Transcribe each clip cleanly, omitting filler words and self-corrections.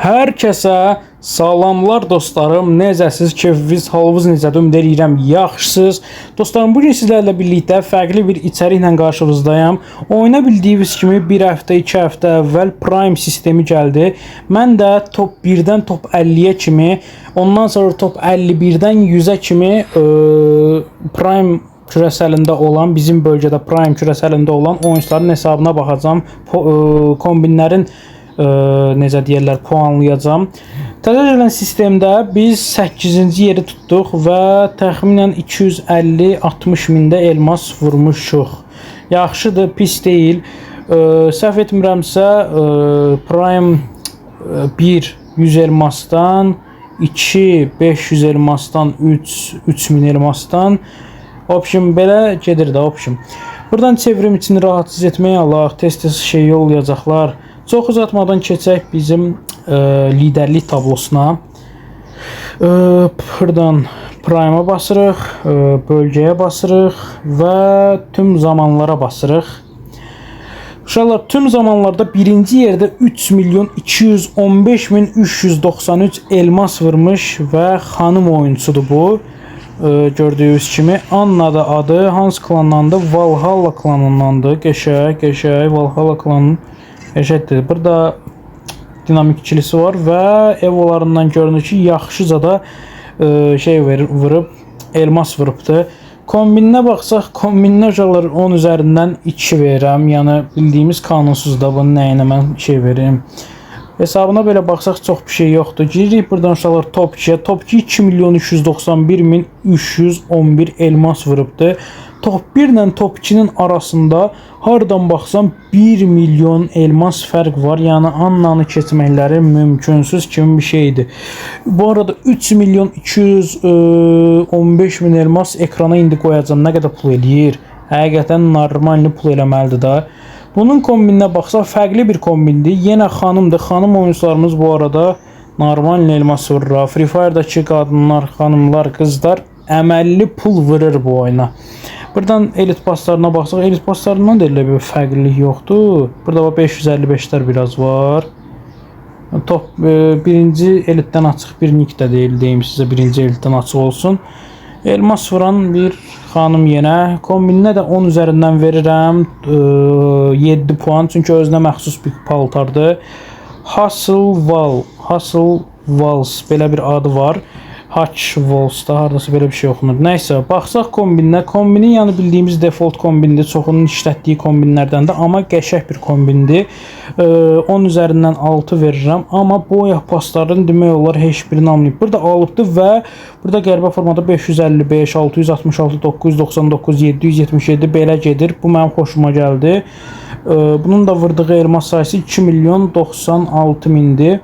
Hər kəsə salamlar dostlarım. Necəsiz? Keyfiniz, halınız necədir? Ümid edirəm yaxşısınız. Dostlarım, bugün sizlərlə birlikdə fərqli bir içəriklə qarşınızdayım. Oyuna bildiyiniz kimi bir həftə, 2 həftə əvvəl Prime sistemi gəldi. Mən də top 1-dən top 50-yə kimi, ondan sonra top 51-dən 100-ə kimi Prime kürəsəlində olan, bizim bölgədə Prime kürəsəlində olan oyuncuların hesabına baxacağam. Kombinlərin necə deyirlər, puanlayacağam. Təzə gələn sistemdə biz 8-ci yeri tutduq və təxminən 250-60 mində elmas vurmuşuq. Yaxşıdır, pis deyil. Səhv etmirəmsə Prime 1 100 elmasdan, 2 500 elmasdan, 3 3000 elmasdan option belə gedir də option. Buradan çevrim için rahatsız etməyə alaq, tez-tez şey yollayacaqlar. Çox uzatmadan keçək bizim liderlik tablosuna. Buradan Prime'a basırıq, bölgəyə basırıq və tüm zamanlara basırıq. Uşaqlar, tüm zamanlarda birinci yerdə 3.215.393 elmas vurmuş və xanım oyuncusudur bu. Gördüyünüz kimi Anna da adı, hansı klanlandı? Valhalla klanındandı. Qəşəng Valhalla klanının qəşəngdir. Burada dinamik ikilisi var və evolarından görünür ki, yaxşıca da şey vurub, elmas vurubdu. Kombininə baxsaq, kombininə uşaqlar 10 üzərindən 2 verirəm. Yəni bildiyimiz kanunsuz da bunun nəyinə mən şey verim. Hesabına belə baxsaq çox bir şey yoxdur. Giririk buradan uşaqlar top 2'yə. Top 2 2.391.311 elmas vurubdu. Top 1 ilə top 2'nin arasında hardan baxsam 1 milyon elmas fərq var. Yəni Anna'nı keçməkləri mümkünsüz kimi bir şeydir. Bu arada 3.215.000 elmas ekrana indi qoyacağım. Nə qədər pul eləyir? Həqiqətən normalni pul eləməlidir da. Bunun kombininə baxsaq fərqli bir kombindir. Yenə xanımdır. Xanım oyuncularımız bu arada normal elmas vurur. Free Fire'dakı qadınlar, xanımlar, qızlar əməlli pul vurur bu oyuna. Buradan elit paslarına baxsaq, elit paslarından da elə bir fərqlilik yoxdur. Burada 555'lər biraz var. Top birinci elitdən açıq bir nick də deyil, deyim sizə, birinci elitdən açıq olsun. Elmas vuran bir xanım yenə. Kombininə də 10 üzərindən verirəm 7 puan, çünki özünə məxsus bir paltardır. Hustle Walls belə bir adı var. Hatch Walls da hardasa belə bir şey oxunur. Nəysə, baxsaq kombinə. Kombinin yəni bildiyimiz default kombindir. Çoxunun işlətdiyi kombinlərdən də, amma qəşəng bir kombindir. 10 üzərindən 6 verirəm. Amma bu oyaq paslarının demək olar heç birini almayıb. Burada alıbdı və burada qəribə formada 555, 666, 999, 777 belə gedir. Bu mənim xoşuma gəldi. Bunun da vurduğu elmas sayısı 2.096.000'dir.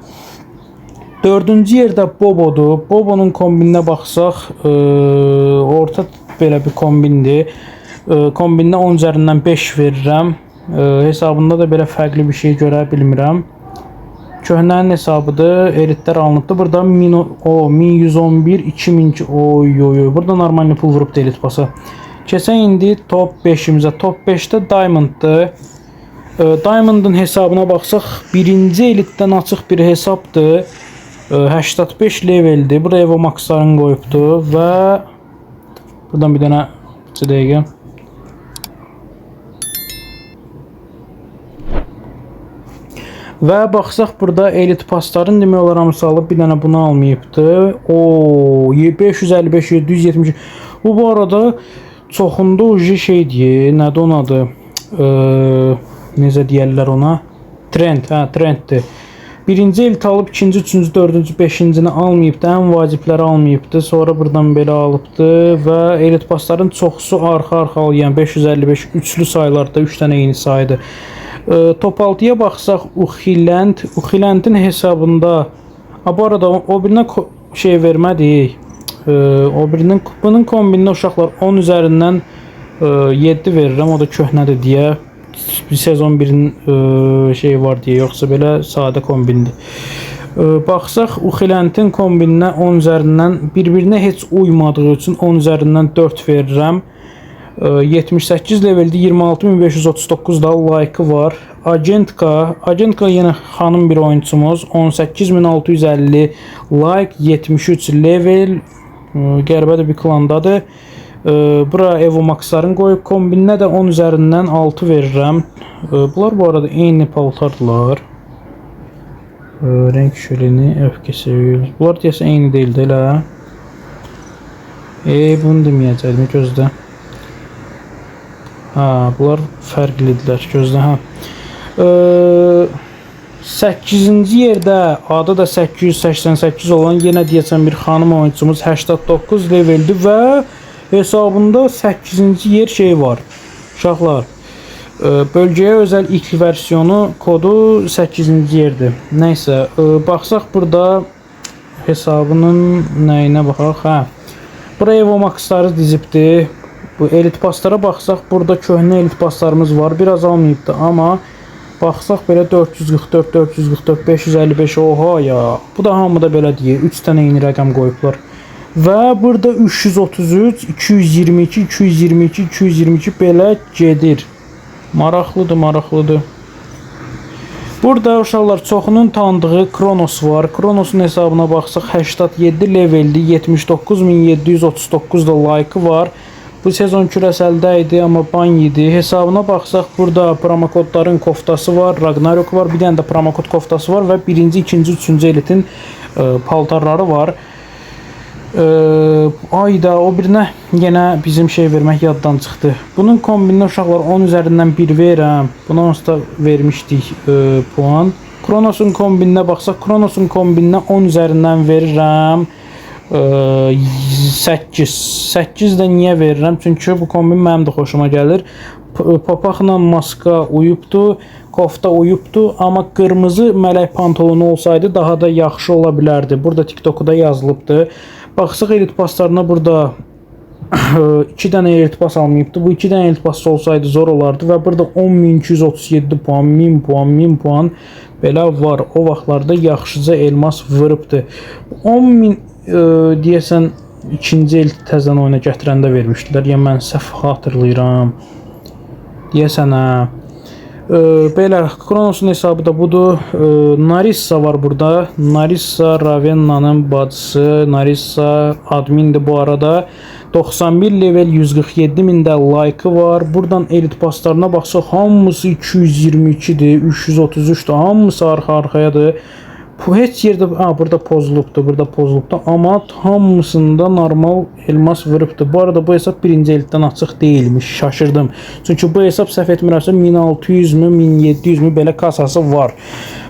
4-cü yerdə Bobo'dur. Bobo'nun kombininə baxsaq, orta belə bir kombindir. Kombininə 10 üzərindən 5 verirəm. Hesabında da belə fərqli bir şey görə bilmirəm. Köhnənin hesabıdır. Elitlər alınıbdır. Burada 1111, 2000, burada normal pul vurub da elit basa. Keçən indi top 5'imizə. Top 5'də Diamond'dır. Diamond'ın hesabına baxsaq, birinci elitdən açıq bir hesabdır. 85 leveldir. Buraya Evo Max'larını qoyubdu və buradan bir dənə dəqiqə. Və baxsaq burada elit pasların demək olar hamısı alıb, bir dənə bunu almayıbdı. 555, 770. Bu arada çoxunda ucu şeydir. Nədir onun adı? Necə deyirlər ona? Trend, trenddir. Birinci elit alıb, ikinci, üçüncü, dördüncü, beşincini almayıbdı, ən vacibləri almayıbdı. Sonra buradan belə alıbdı və elit pasların çoxusu arxa-arxa, yəni 555 üçlü saylarda 3 dənə eyni saydır. Top 6'ya baxsaq, Uxilendin hesabında, bu arada o birinə şey vermədik. Bunun kombininə uşaqlar 10 üzərindən 7 verirəm, o da köhnədir deyə. Sezon 1'in şey var diye, yoksa belə sadə kombindir. Baxsaq, Uxilendin kombininə 10 üzərindən bir-birinə heç uymadığı üçün 10 üzərindən 4 verirəm. 78 leveldə 26539 da like var. Agentka yenə xanım bir oyunçumuz 18650 like, 73 level, qəribə də bir klandadır. Bura Evo Max'ların qoyub kombinə də 10 üzərindən 6 verirəm. Bunlar bu arada eyni paltardılar. Renk şöleni, öfkəsi. Bunlar deyəsə eyni deyildi elə. Bunu deməyəcəkdim gözdə. Bunlar fərqlidirlər gözdə. 8-ci yerdə adı da 888 olan yenə deyəsən bir xanım oyunçumuz 89 leveldir və hesabında 8-ci yer şey var. Uşaqlar, bölgəyə özəl ilk versiyonu kodu 8-ci yerdir. Nəysə, baxsaq burada hesabının nəyinə baxaq. Buraya Evo Max'ları dizibdir. Bu elit paslara baxsaq burada köhnə elit paslarımız var. Biraz almayıbdı, amma baxsaq belə 444, 444, 555 oha ya. Bu da hamıda belə deyir. 3 dənə eyni rəqəm qoyublar. Və burada 333, 222, 222, 222 belə gedir. Maraqlıdır. Burada uşaqlar çoxunun tanıdığı Kronos var. Kronosun hesabına baxsaq 87 levelli, 79739 da like var. Bu sezon kürəsəldə idi, amma ban yedi. Hesabına baxsaq burada promokodların koftası var, Ragnarok var, bir dənə də promokod koftası var və 1-ci, 2-ci, 3-cü elitin paltarları var. Ayda o birinə yenə bizim şey vermək yaddan çıxdı. Bunun kombinə uşaqlar 10 üzərindən 1 verirəm. Buna onsuz da vermişdik puan. Kronosun kombinə baxsaq, Kronosun kombinə 10 üzərindən verirəm 8 də niyə verirəm? Çünki bu kombin mənim də xoşuma gəlir. Papaqla maska uyubdu, kofta uyubdu, amma qırmızı mələk pantolonu olsaydı daha da yaxşı ola bilərdi. Burada TikTok'da yazılıbdı. Baxsaq elit paslarına burada 2 dənə elit pas almayıbdı. Bu 2 dənə elit pas olsaydı zor olardı və burada 10237 puan, 1000 puan, 1000 puan belə var. O vaxtlarda yaxşıca elmas vurubdu. 10.000 deyəsən ikinci el təzən oyuna gətirəndə vermişdilər. Ya mən səhv xatırlayıram. Deyəsən belə Kronosun hesabı da budur. Narissa var burada. Narissa Ravenna'nın bacısı. Narissa admindir bu arada. 91 level 147.000 də like var. Buradan elit paslarına baxsaq hamısı 222'dir, 333'dür. Hamısı arxa-arxayadır. Bu heç yerdə burada pozulubdu, amma hamısında normal elmas vurubdu. Bu arada bu hesab birinci elitdən açıq deyilmiş. Şaşırdım. Çünki bu hesab səhv etmirəmsə 1600-mü, 1700-mü belə kasası var.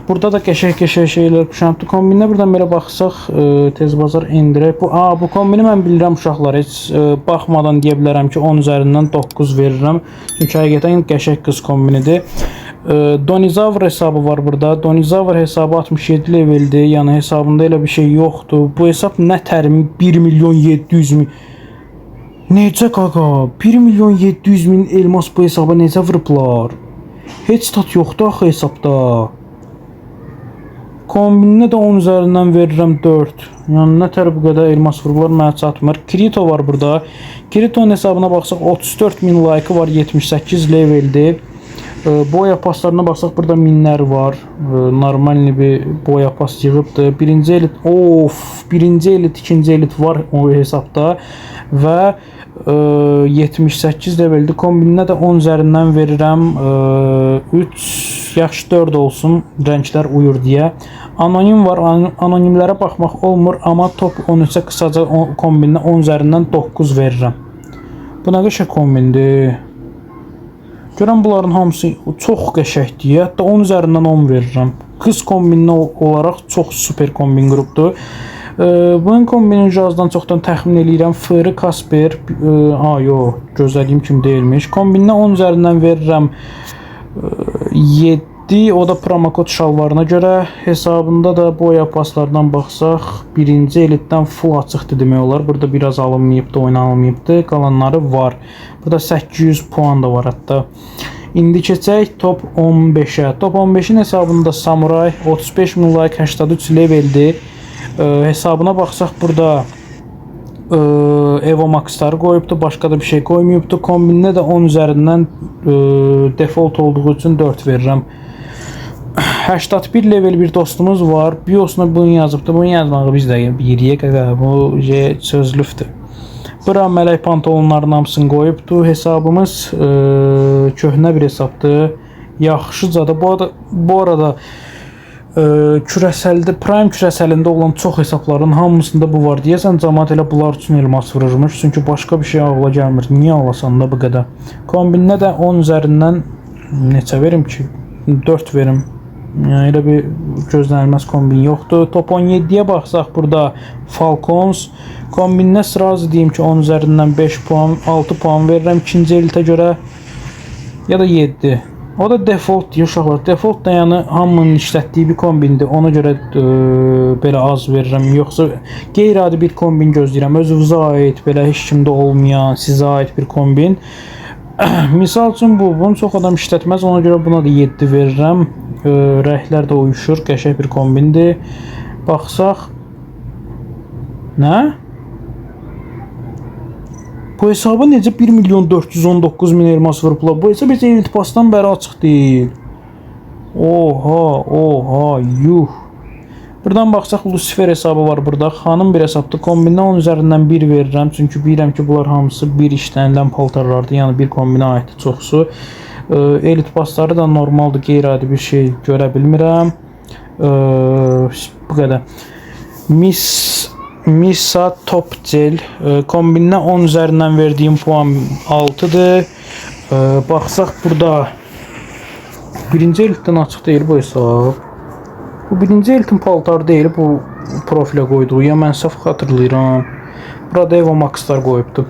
Burada da qəşəng şeylər kuşanıbdı. Kombinə buradan belə baxsaq tez bazar endirək. Bu kombini mən bilirəm uşaqlar. Heç baxmadan deyə bilərəm ki 10 üzərindən 9 verirəm. Çünki həqiqətən qəşəng qız kombinidir. Donizavr hesabı var burada. Donizavr hesabı 67 leveldir. Yəni hesabında elə bir şey yoxdur. Bu hesab nə tərimi 1.700.000. Necə qaqa? 1.700.000 elmas bu hesaba necə vurublar? Heç stat yoxdur axı hesabda. Kombinə də 10 üzərindən verirəm 4. Yəni nə tər bu qədər elmas vurublar mənə çatmır. Krito var burada. Krito'nun hesabına baxsaq 34.000 like var, 78 leveldir. Boya paslarına baxsaq burada minlər var. Normalni bir boya pas yığıbdır. Birinci elit, birinci elit, ikinci elit var o hesabda və 78 leveldir. Kombinə də 10 üzərindən verirəm 3, yaxşı 4 olsun, rənglər uyur deyə. Anonim var, anonimlərə baxmaq olmur, amma top 13-ə qısaca kombinə 10 üzərindən 9 verirəm. Bu nə qəşəng kombindir. Görən bunların hamısı çox qəşəngdir. Hətta 10 üzərindən 10 verirəm. Qız kombinə olaraq çox super kombin qrupdur. Bunun kombinin cihazdan çoxdan təxmin eləyirəm. Fırı Kasper. Yox, gözlədiyim kimi deyilmiş. Kombinə 10 üzərindən verirəm 7. O da promokod şalvarına görə. Hesabında da boya paslardan baxsaq birinci elitdən full açıqdır demək olar. Burada biraz alınmayıbdı, oynanılmayıbdı. Qalanları var. Burada 800 puan da var hətta. İndi keçək top 15'ə. Top 15'in hesabında Samuray 35.000 like, 83 leveldir. Hesabına baxsaq burada Evo Max'ları qoyubdu, başqa da bir şey qoymayıbdı. Kombinə də 10 üzərindən default olduğu üçün 4 verirəm. 81 level bir dostumuz var. Biosuna bunu yazıbdı. Bunu yazmağı biz də yeriyə qədər bu sözlüfdür. Bura mələk pantolonların hamısını qoyubdu. Hesabımız köhnə bir hesabdır. Yaxşıca da bu arada kürəsəldə, Prime kürəsəlində olan çox hesabların hamısında bu var. Deyəsən cəmaət elə bunlar üçün elmas vururmuş. Çünki başqa bir şey ağla gəlmir. Niyə ağlasan da bu qədər? Kombinə də 10 üzərindən neçə verim ki? 4 verim. Yəni elə bir gözlənilməz kombin yoxdur. Top 17-yə baxsaq burada Falcons. Kombinə sırazı deyim ki 10 üzərindən 5 puan, 6 puan verirəm ikinci elitə görə. Ya da 7. O da default deyir uşaqlar. Default da yəni hamının işlətdiyi bir kombindir. Ona görə belə az verirəm. Yoxsa qeyri-adi bir kombin gözləyirəm. Özünüzə aid, belə heç kimdə olmayan, sizə aid bir kombin. Misal üçün bunu çox adam işlətməz. Ona görə buna da 7 verirəm. Rəhlər də uyuşur. Qəşəng bir kombindir. Baxsaq. Nə? Bu hesaba necə 1.419.000 elmas vurublar? Bu hesab heç Elite Pass'dan bəri açıq deyil. Oha, yuh. Buradan baxsaq Lucifer hesabı var burada. Xanım bir hesabdır. Kombinə 10 üzərindən 1 verirəm. Çünki bilirəm ki, bunlar hamısı bir işlənilən paltarlardır. Yəni bir kombinə aiddir çoxsu. Elite Pass'ları da normaldır. Qeyri-adi bir şey görə bilmirəm. Bu qədər. Misa Top Gel kombinə 10 üzərindən verdiyim puan 6'dır. Baxsaq burada birinci elitdən açıq deyil bu hesab. Bu birinci elitin paltarı deyil, bu profilə qoyduğu. Ya mən səhv xatırlayıram. Burada Evo Max'lar qoyubdu.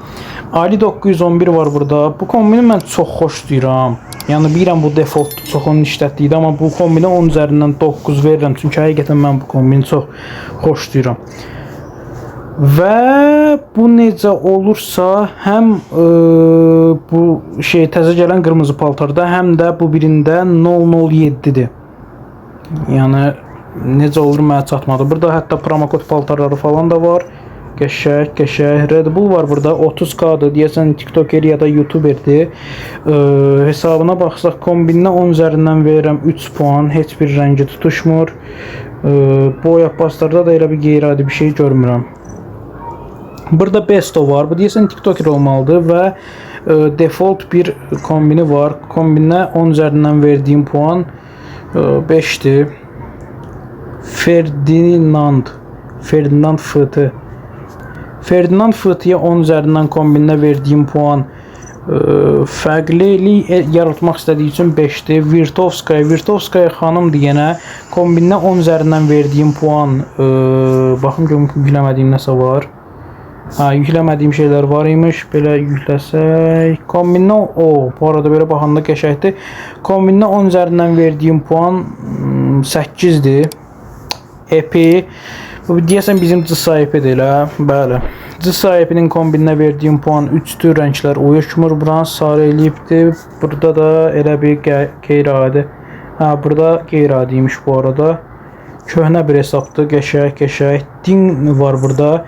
Ali 911 var burada. Bu kombini mən çox xoşlayıram. Yəni bilirəm bu default çox onun işlətdiyidir, amma bu kombinə 10 üzərindən 9 verirəm. Çünki həqiqətən mən bu kombini çox xoşlayıram. Və bu necə olursa həm bu təzə gələn qırmızı paltarda, həm də bu birində 007-dir. Yəni necə olur mənə çatmadı. Burada hətta promokod paltarları falan da var. Qəşəng. Red Bull var burada. 30K'dır. Deyəsən TikToker ya da YouTuberdir. Hesabına baxsaq kombinə 10 üzərindən verirəm 3 puan. Heç bir rəngi tutuşmur. Bu yapaslarda da elə bir qeyri-adi bir şey görmürəm. Burada Besto var. Bu deyəsən TikToker olmalıdır və default bir kombini var. Kombinə 10 üzərindən verdiyim puan 5'dir. Ferdinand Fıtı'ya 10 üzərindən kombinə verdiyim puan fərqlilik yaratmaq istədiyi üçün 5'dir. Virtovskaya xanımdır yenə. Kombinə 10 üzərindən verdiyim puan baxım görüm yükləmədiyim nəsə var. Yükləmədiyim şeylər var imiş. Belə yükləsək. Kombinə bu arada belə baxanda qəşəngdir. Kombinə 10 üzərindən verdiyim puan 8'dir. Epi. Bu deyəsən bizim C sahibidir elə. Bəli. C sahibinin kombinə verdiyim puan 3'dür. Rənglər uyuşmur. Buranı sarı eləyibdir. Burada da elə bir qeyri-adi. Burada qeyri-adiymiş bu arada. Köhnə bir hesabdır. Qəşəng. Din var burada.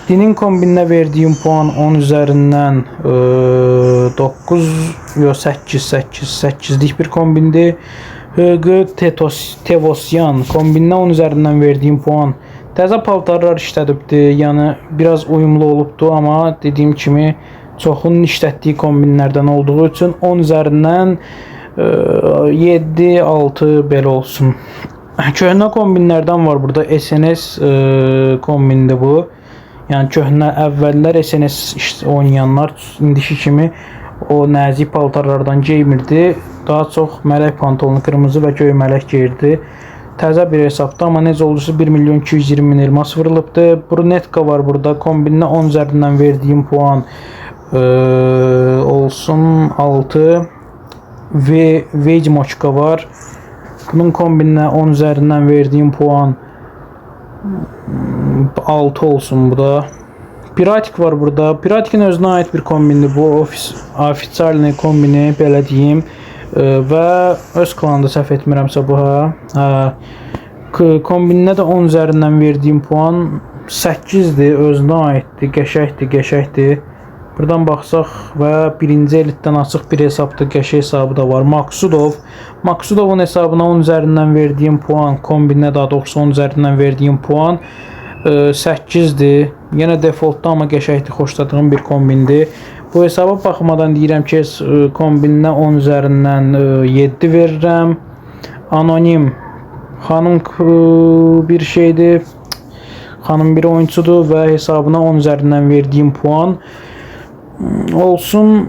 Dinin kombinə verdiyim puan 10 üzərindən 8'lik bir kombindir. Hıgı Tevosyan kombinə 10 üzərindən verdiyim puan təzə paltarlar işlədibdir. Yəni biraz uyumlu olubdu, amma dediyim kimi çoxunun işlətdiyi kombinlərdən olduğu üçün 10 üzərindən 7-6 belə olsun. Köhnə kombinlərdən var burada. SNS kombindir bu. Yəni köhnə əvvəllər SNS oynayanlar indiki kimi o nəzik paltarlardan geymirdi. Daha çox mələk pantolonu qırmızı və göy mələk geyirdi. Təzə bir hesabda, amma necə olursa 1.220.000 elmas vurulubdur. Brunetka var burada. Kombinə 10 üzərindən verdiyim puan olsun 6. Ve Vecmoçka var. Bunun kombinə 10 üzərindən verdiyim puan 6 olsun bu da. Piratik var burada. Piratikin özünə aid bir kombindir bu. Ofitsialni kombini belə deyim. Və öz klanında səhv etmirəmsə bu. Kombinə də 10 üzərindən verdiyim puan 8-dir, özünə aiddir, qəşəngdir. Buradan baxsaq və birinci elitdən açıq bir hesabdır, qəşəng hesabı da var. Maksudovun hesabına 10 üzərindən verdiyim puan, kombinə daha doğrusu 10 üzərindən verdiyim puan 8-dir. Yenə defaultda amma qəşəngdir, xoşladığım bir kombindir. Bu hesaba baxmadan deyirəm ki, kombinə 10 üzərindən 7 verirəm. Anonim xanım bir şeydir. Xanım bir oyuncudur və hesabına 10 üzərindən verdiyim puan olsun.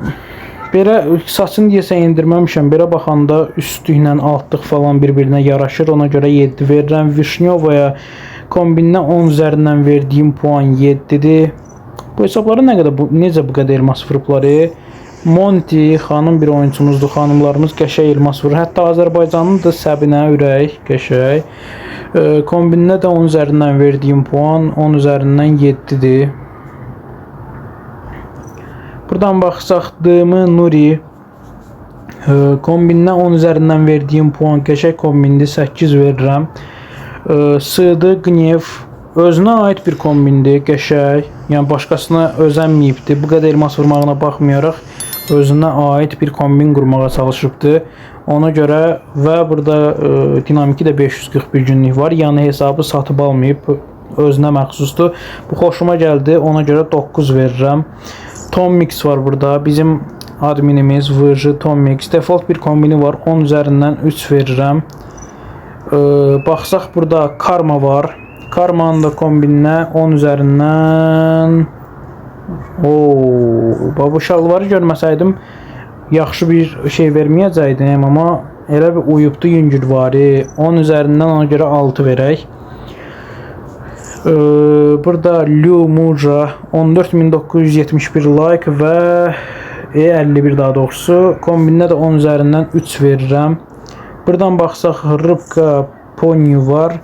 Belə saçını deyəsən endirməmişəm. Belə baxanda üstlüklə altlıq falan bir-birinə yaraşır. Ona görə 7 verirəm. Vişnyovaya kombinə 10 üzərindən verdiyim puan 7-dir. Bu hesabları necə bu qədər elmas vurublar? Monti xanım bir oyuncumuzdur. Xanımlarımız qəşəng elmas vurur. Hətta Azərbaycanın da Səbinə ürək qəşəng. Kombinə də 10 üzərindən verdiyim puan 10 üzərindən 7-dir. Buradan baxsaq Dımı Nuri kombinə 10 üzərindən verdiyim puan qəşəng kombindir, 8 verirəm. Sıdı Qnev özünə aid bir kombindir, qəşəng. Yəni başqasına özənməyibdir. Bu qədər elmas vurmağına baxmayaraq özünə aid bir kombin qurmağa çalışıbdır. Ona görə və burada dinamiki də 541 günlük var. Yəni hesabı satıb almayıb, özünə məxsusdur. Bu xoşuma gəldi. Ona görə 9 verirəm. Tommix var burada. Bizim adminimiz Vırjı Tommix. Default bir kombini var. 10 üzərindən 3 verirəm. Baxsaq burada Karma var. Karmanın da kombininə 10 üzərindən bu şalvarı görməsəydim yaxşı bir şey verməyəcəkdim, amma elə bir uyubdu yüngülvari. 10 üzərindən ona görə 6 verək. Burada Lu Muja 14971 like və 51 daha doğrusu. Kombinə də 10 üzərindən 3 verirəm. Buradan baxsaq Rıbka Ponyu var.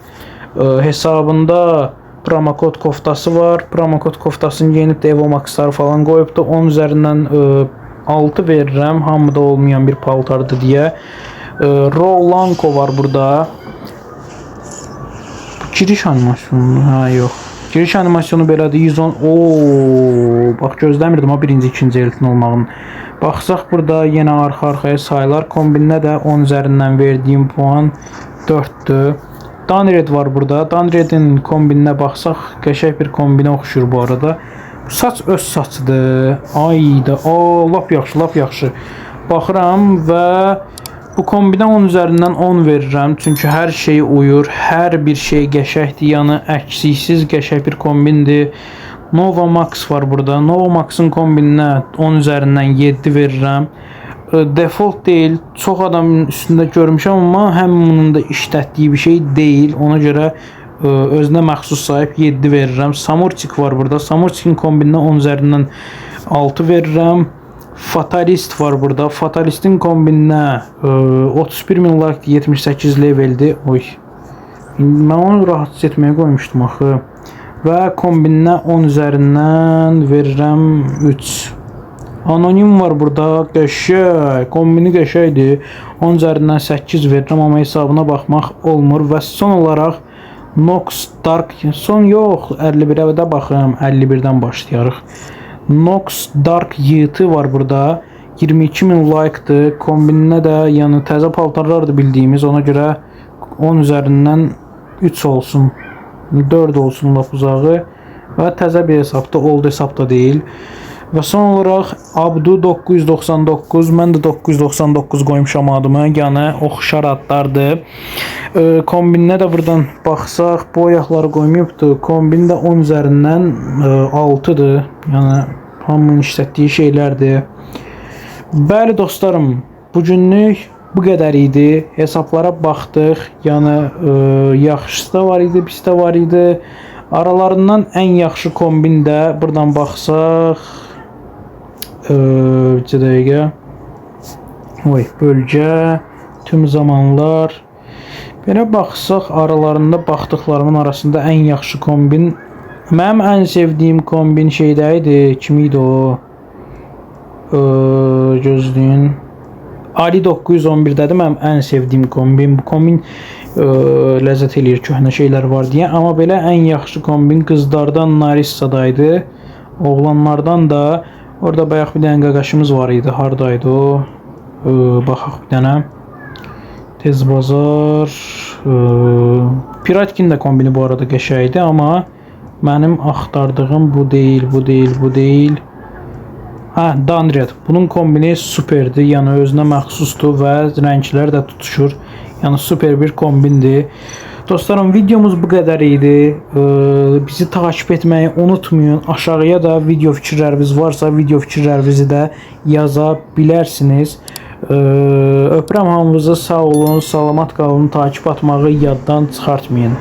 Hesabında promokod koftası var. Promokod koftasını yenib də Evo Max'lar falan qoyubdu. 10 üzərindən 6 verirəm. Hamıda olmayan bir paltardır deyə. Rolanko var burada. Giriş animasyonu, yox. Giriş animasyonu belədir, 110. Bax gözləmirdim ha birinci, ikinci eltin olmağını. Baxsaq burada yenə arxa-arxaya sayılar. Kombinə də 10 üzərindən verdiyim puan 4-dür. Danred var burada. Danred'in kombinə baxsaq qəşəng bir kombinə oxşur bu arada. Saç öz saçıdır. Ayda, lap yaxşı, lap yaxşı. Baxıram və bu kombinə 10 üzərindən 10 verirəm. Çünki hər şey uyur, hər bir şey qəşəngdir. Yəni əksiksiz qəşəng bir kombindir. Nova Max var burada. Nova Max'ın kombininə 10 üzərindən 7 verirəm. Default deyil. Çox adamın üstündə görmüşəm, amma həminin də işlətdiyi bir şey deyil. Ona görə özünə məxsus sahib 7 verirəm. Samurçik var burada. Samurçikin kombininə 10 üzərindən 6 verirəm. Fatalist var burada. Fatalistin kombininə 31.000 like 78 leveldir. Mən onu rahatsız etməyə qoymuşdum axı. Və kombininə 10 üzərindən verirəm 3. Anonim var burada. Qəşəng. Kombini qəşəngdir. 10 üzərindən 8 verirəm, amma hesabına baxmaq olmur. Və son olaraq Nox Dark, son yox, 51'ə də baxıram, 51'dən başlayarıq. Nox Dark yığıtı var burada. 22.000 like'dır. Kombininə də yəni təzə paltarlardır bildiyimiz. Ona görə 10 üzərindən 3 olsun. 4 olsun lap uzağı. Və təzə bir hesabda, old hesabda deyil. Və son olaraq Abdu 999, mən də 999 qoymuşam adımı, yəni oxşar adlardır. Kombininə də buradan baxsaq, bu ayaqları qoymayıbdır. Kombin də 10 üzərindən 6'dır. Yəni hamının işlətdiyi şeylərdir. Bəli dostlarım, bugünlük bu qədər idi. Hesablara baxdıq. Yəni yaxşısı da var idi, pis də var idi. Aralarından ən yaxşı kombin də buradan baxsaq bir dəqiqə. Bölgə, tüm zamanlar. Belə baxsaq aralarında baxdıqlarımın arasında ən yaxşı kombin, mənim ən sevdiyim kombin şeydə idi. Kim idi o? Gözləyin. Ali 911'dədir mənim ən sevdiyim kombin. Bu kombin ləzzət eləyir köhnə şeylər var deyə. Amma belə ən yaxşı kombin qızlardan Narissa'daydı. Oğlanlardan da orada bayaq bir dənə qaqaşımız var idi. Hardaydı o? Baxaq bir dənə. Tez bazar. Piratkin də kombini bu arada qəşəngdir, amma mənim axtardığım bu deyil, bu deyil, bu deyil. Hə, Danred. Bunun kombini superdir. Yəni özünə məxsusdur və rənglər də tutuşur. Yəni super bir kombindir. Dostlarım, videomuz bu qədər idi. Bizi takip etməyi unutmayın. Aşağıya da video fikirləriniz varsa video fikirlərinizi də yaza bilərsiniz. Öpürəm hamınızı, sağ olun, salamat qalın, takip atmağı yaddan çıxartmayın.